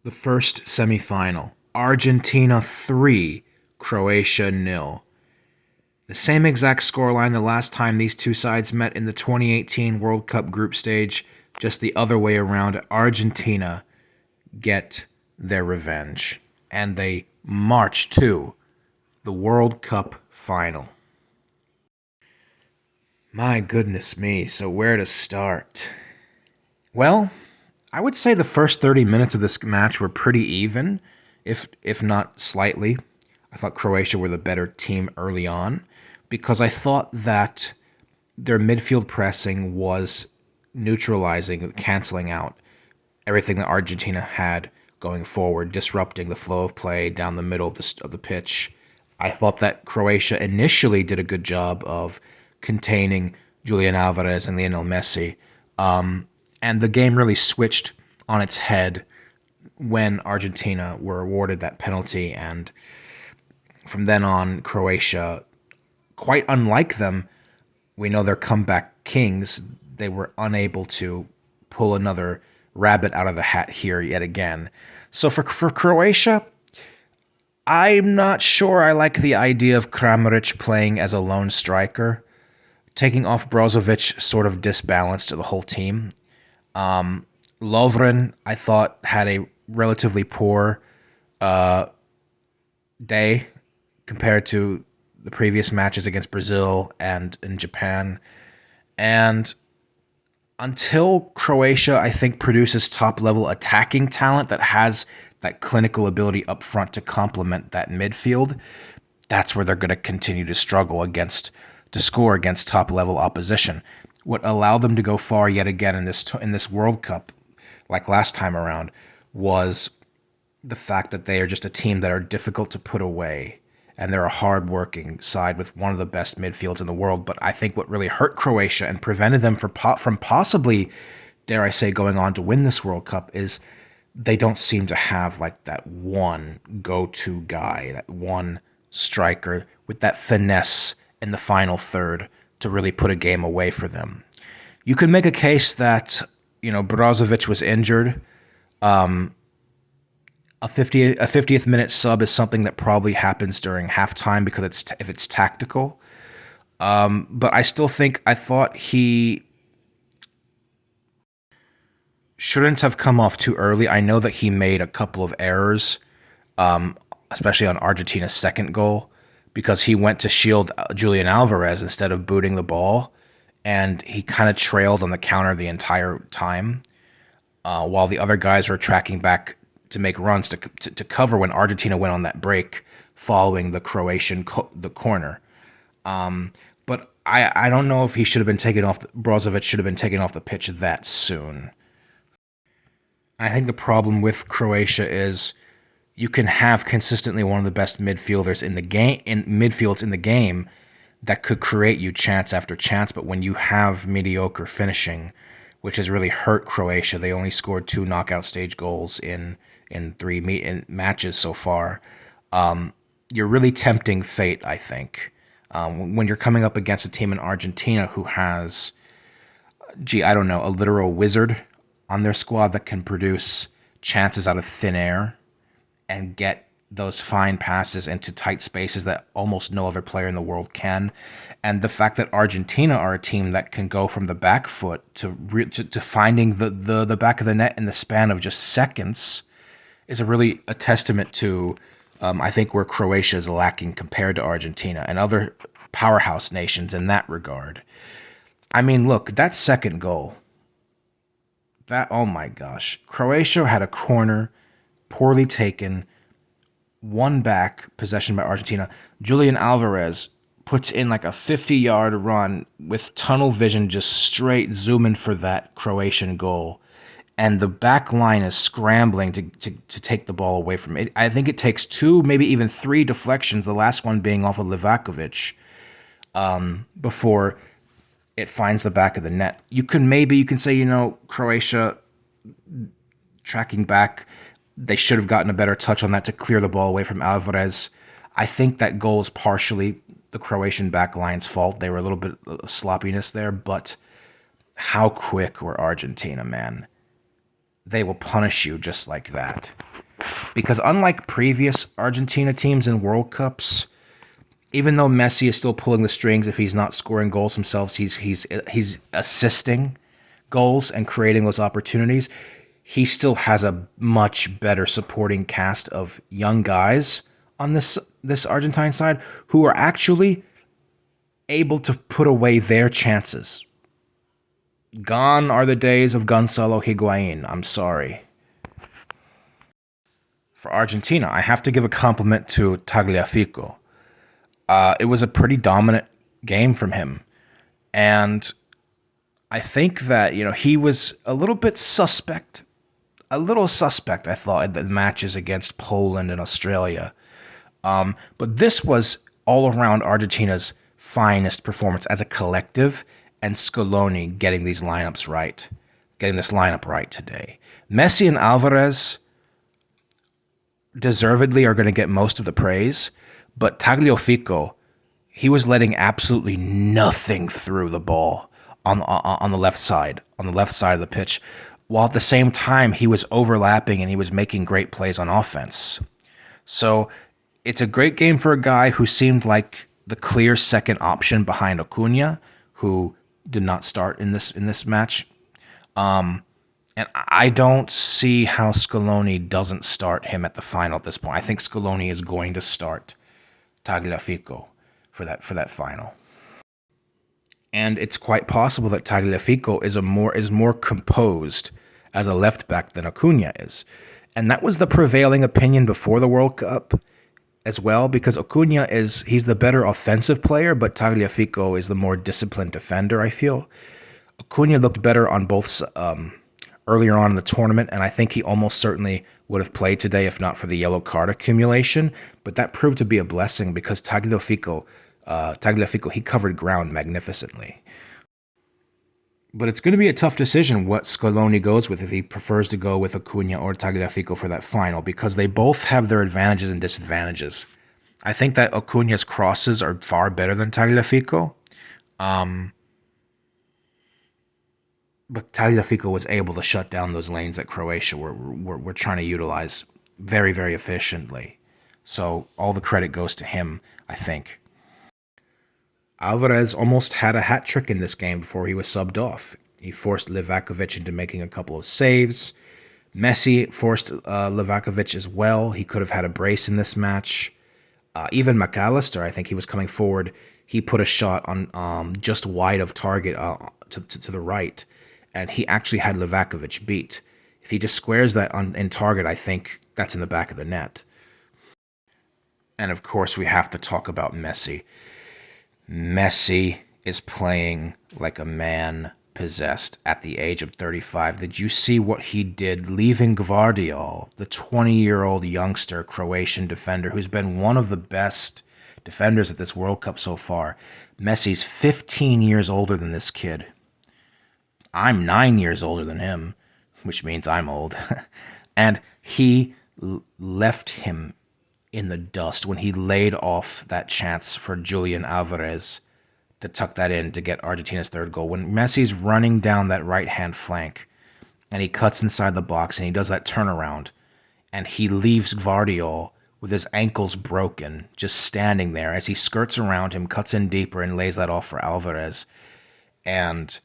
The first semifinal. Argentina 3, Croatia 0. The same exact scoreline the last time these two sides met in the 2018 World Cup group stage, just the other way around. Argentina get their revenge, and they march to the World Cup final. My goodness me, so where to start? Well, I would say the first 30 minutes of this match were pretty even, if not slightly. I thought Croatia were the better team early on because I thought that their midfield pressing was neutralizing, canceling out everything that Argentina had going forward, disrupting the flow of play down the middle of the pitch. I thought that Croatia initially did a good job of containing Julian Alvarez and Lionel Messi. And the game really switched on its head when Argentina were awarded that penalty. And from then on, Croatia, quite unlike them, we know they're comeback kings. They were unable to pull another rabbit out of the hat here yet again. So for Croatia, I'm not sure I like the idea of Kramaric playing as a lone striker. Taking off Brozovic sort of disbalanced the whole team. Lovren, I thought, had a relatively poor day compared to the previous matches against Brazil and in Japan. And until Croatia, I think, produces top-level attacking talent that has that clinical ability up front to complement that midfield, that's where they're going to continue to struggle to score against top-level opposition. What allowed them to go far yet again in this World Cup, like last time around, was the fact that they are just a team that are difficult to put away, and they're a hard-working side with one of the best midfields in the world. But I think what really hurt Croatia and prevented them from possibly, dare I say, going on to win this World Cup is they don't seem to have like that one go-to guy, that one striker with that finesse in the final third to really put a game away for them. You could make a case that, Brozovic was injured. A 50th minute sub is something that probably happens during halftime because if it's tactical. But I thought he shouldn't have come off too early. I know that he made a couple of errors, especially on Argentina's second goal, because he went to shield Julian Alvarez instead of booting the ball, and he kind of trailed on the counter the entire time, while the other guys were tracking back to make runs to cover when Argentina went on that break following the Croatian the corner. But I don't know if he should have been taken off. Brozovic should have been taken off the pitch that soon. I think the problem with Croatia is you can have consistently one of the best midfielders in the game that could create you chance after chance, but when you have mediocre finishing, which has really hurt Croatia, they only scored 2 knockout stage goals in 3 matches so far. You're really tempting fate, I think, when you're coming up against a team in Argentina who has, I don't know, a literal wizard on their squad that can produce chances out of thin air and get those fine passes into tight spaces that almost no other player in the world can. And the fact that Argentina are a team that can go from the back foot to finding the back of the net in the span of just seconds is really a testament to, I think, where Croatia is lacking compared to Argentina and other powerhouse nations in that regard. I mean, look, that second goal, oh my gosh. Croatia had a corner, poorly taken, one back possession by Argentina. Julian Alvarez puts in like a 50-yard run with tunnel vision, just straight zooming for that Croatian goal. And the back line is scrambling to take the ball away from it. I think it takes 2, maybe even 3 deflections, the last one being off of Livakovic, before it finds the back of the net. You can say, Croatia tracking back, they should have gotten a better touch on that to clear the ball away from Alvarez. I think that goal is partially the Croatian back line's fault. They were a little bit of sloppiness there, but how quick were Argentina, man? They will punish you just like that. because unlike previous Argentina teams in World Cups, even though Messi is still pulling the strings, if he's not scoring goals himself, he's assisting goals and creating those opportunities. He still has a much better supporting cast of young guys on this Argentine side who are actually able to put away their chances. Gone are the days of Gonzalo Higuain. I'm sorry. For Argentina, I have to give a compliment to Tagliafico. It was a pretty dominant game from him. And I think that, he was a little bit suspect. A little suspect, I thought, in the matches against Poland and Australia. But this was all around Argentina's finest performance as a collective, and Scaloni getting this lineup right today. Messi and Alvarez deservedly are going to get most of the praise, but Tagliafico, he was letting absolutely nothing through the ball on the left side, of the pitch, while at the same time he was overlapping and he was making great plays on offense. So it's a great game for a guy who seemed like the clear second option behind Acuna, who did not start in this match. And I don't see how Scaloni doesn't start him at the final at this point. I think Scaloni is going to start Tagliafico for that final. And it's quite possible that Tagliafico is more composed as a left back than Acuna is. And that was the prevailing opinion before the World Cup as well, because he's the better offensive player, but Tagliafico is the more disciplined defender, I feel. Acuna looked better on both earlier on in the tournament, and I think he almost certainly would have played today if not for the yellow card accumulation. But that proved to be a blessing because Tagliafico, he covered ground magnificently. But it's going to be a tough decision what Scaloni goes with, if he prefers to go with Acuna or Tagliafico for that final, because they both have their advantages and disadvantages. I think that Acuna's crosses are far better than Tagliafico. But Tagliafico was able to shut down those lanes that Croatia were trying to utilize very, very efficiently. So all the credit goes to him, I think. Alvarez almost had a hat trick in this game before he was subbed off. He forced Livakovic into making a couple of saves. Messi forced Livakovic as well. He could have had a brace in this match. Even McAllister, I think he was coming forward. He put a shot on just wide of target to the right, and he actually had Livakovic beat. If he just squares that in target, I think that's in the back of the net. And of course, we have to talk about Messi. Messi is playing like a man possessed at the age of 35. Did you see what he did leaving Gvardiol, the 20-year-old youngster Croatian defender who's been one of the best defenders at this World Cup so far? Messi's 15 years older than this kid. I'm 9 years older than him, which means I'm old. And he left him in the dust when he laid off that chance for Julian Alvarez to tuck that in to get Argentina's third goal. When Messi's running down that right-hand flank and he cuts inside the box and he does that turnaround and he leaves Gvardiol with his ankles broken, just standing there as he skirts around him, cuts in deeper and lays that off for Alvarez. And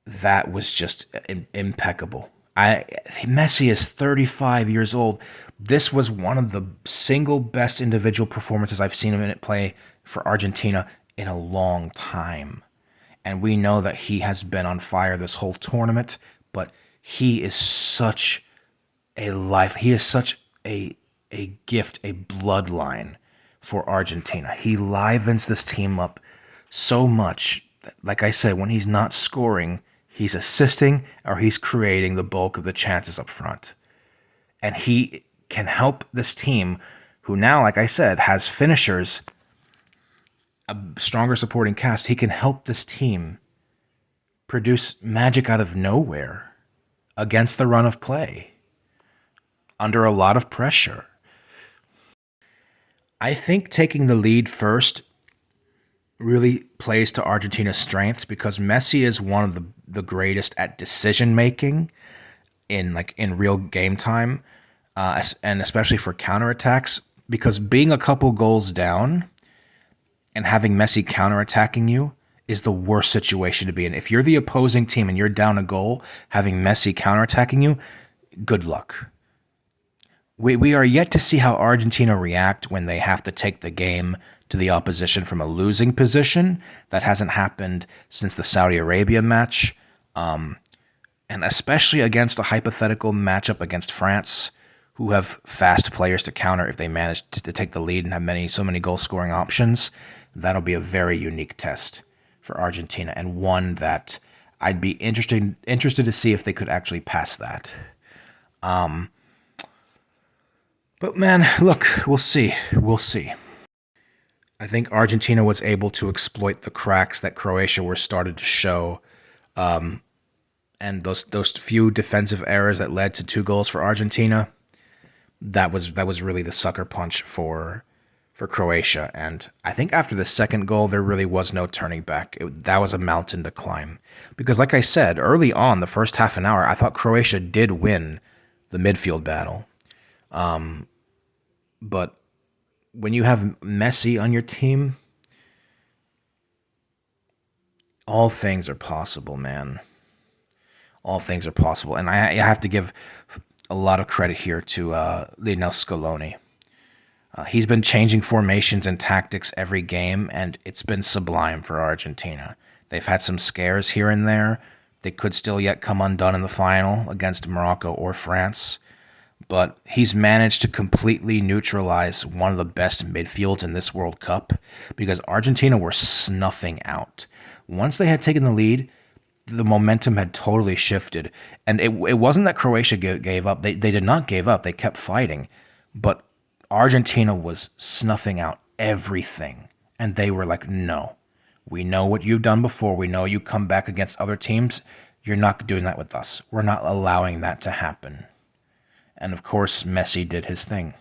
that was just impeccable. Messi is 35 years old. This was one of the single best individual performances I've seen him in it play for Argentina in a long time. And we know that he has been on fire this whole tournament, but he is such he is such a gift, a bloodline for Argentina. He livens this team up so much. Like I said, when he's not scoring, he's assisting or he's creating the bulk of the chances up front. And he can help this team, who now, like I said, has finishers, a stronger supporting cast. He can help this team produce magic out of nowhere against the run of play, under a lot of pressure. I think taking the lead first really plays to Argentina's strengths because Messi is one of the greatest at decision making in real game time. and especially for counterattacks, because being a couple goals down and having Messi counterattacking you is the worst situation to be in. If you're the opposing team and you're down a goal, having Messi counterattacking you, good luck. We are yet to see how Argentina react when they have to take the game to the opposition from a losing position. That hasn't happened since the Saudi Arabia match. And especially against a hypothetical matchup against France, who have fast players to counter if they manage to take the lead and have so many goal scoring options. That'll be a very unique test for Argentina, and one that I'd be interested to see if they could actually pass that. But man, look, we'll see. We'll see. I think Argentina was able to exploit the cracks that Croatia were started to show, and those few defensive errors that led to 2 goals for Argentina. That was really the sucker punch for Croatia. And I think after the second goal, there really was no turning back. That was a mountain to climb. Because, like I said, early on, the first half an hour, I thought Croatia did win the midfield battle. But when you have Messi on your team, all things are possible, man. All things are possible. And I have to give a lot of credit here to Lionel Scaloni. He's been changing formations and tactics every game, and it's been sublime for Argentina. They've had some scares here and there. They could still yet come undone in the final against Morocco or France. But he's managed to completely neutralize one of the best midfields in this World Cup because Argentina were snuffing out. Once they had taken the lead, the momentum had totally shifted. And it wasn't that Croatia gave up. They did not give up. They kept fighting. But Argentina was snuffing out everything. And they were like, no, we know what you've done before. We know you come back against other teams. You're not doing that with us. We're not allowing that to happen. And of course, Messi did his thing.